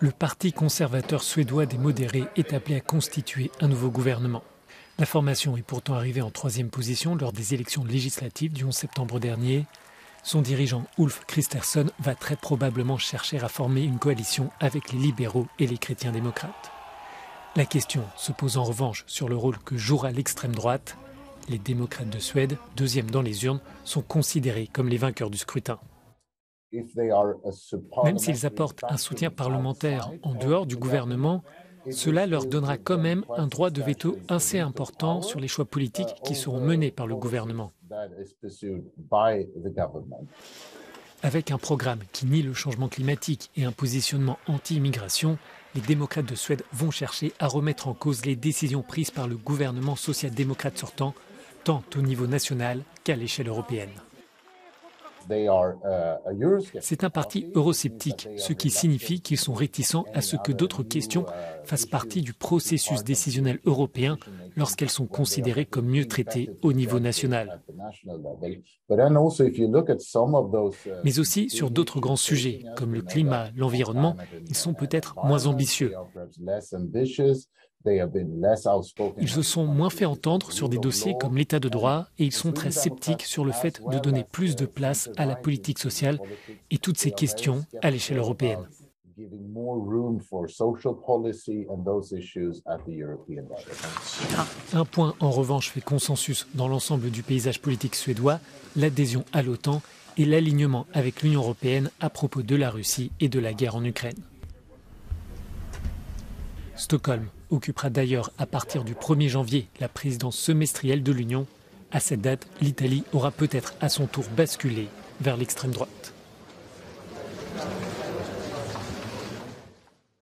Le parti conservateur suédois des modérés est appelé à constituer un nouveau gouvernement. La formation est pourtant arrivée en 3e position lors des élections législatives du 11 septembre dernier. Son dirigeant Ulf Kristersson va très probablement chercher à former une coalition avec les libéraux et les chrétiens démocrates. La question se pose en revanche sur le rôle que jouera l'extrême droite. Les démocrates de Suède, 2e dans les urnes, sont considérés comme les vainqueurs du scrutin. Même s'ils apportent un soutien parlementaire en dehors du gouvernement, cela leur donnera quand même un droit de veto assez important sur les choix politiques qui seront menés par le gouvernement. Avec un programme qui nie le changement climatique et un positionnement anti-immigration, les démocrates de Suède vont chercher à remettre en cause les décisions prises par le gouvernement social-démocrate sortant, tant au niveau national qu'à l'échelle européenne. C'est un parti eurosceptique, ce qui signifie qu'ils sont réticents à ce que d'autres questions fassent partie du processus décisionnel européen lorsqu'elles sont considérées comme mieux traitées au niveau national. Mais aussi sur d'autres grands sujets, comme le climat, l'environnement, ils sont peut-être moins ambitieux. Ils se sont moins fait entendre sur des dossiers comme l'état de droit et ils sont très sceptiques sur le fait de donner plus de place à la politique sociale et toutes ces questions à l'échelle européenne. Un point en revanche fait consensus dans l'ensemble du paysage politique suédois, l'adhésion à l'OTAN et l'alignement avec l'Union européenne à propos de la Russie et de la guerre en Ukraine. Stockholm occupera d'ailleurs à partir du 1er janvier la présidence semestrielle de l'Union. À cette date, l'Italie aura peut-être à son tour basculé vers l'extrême droite.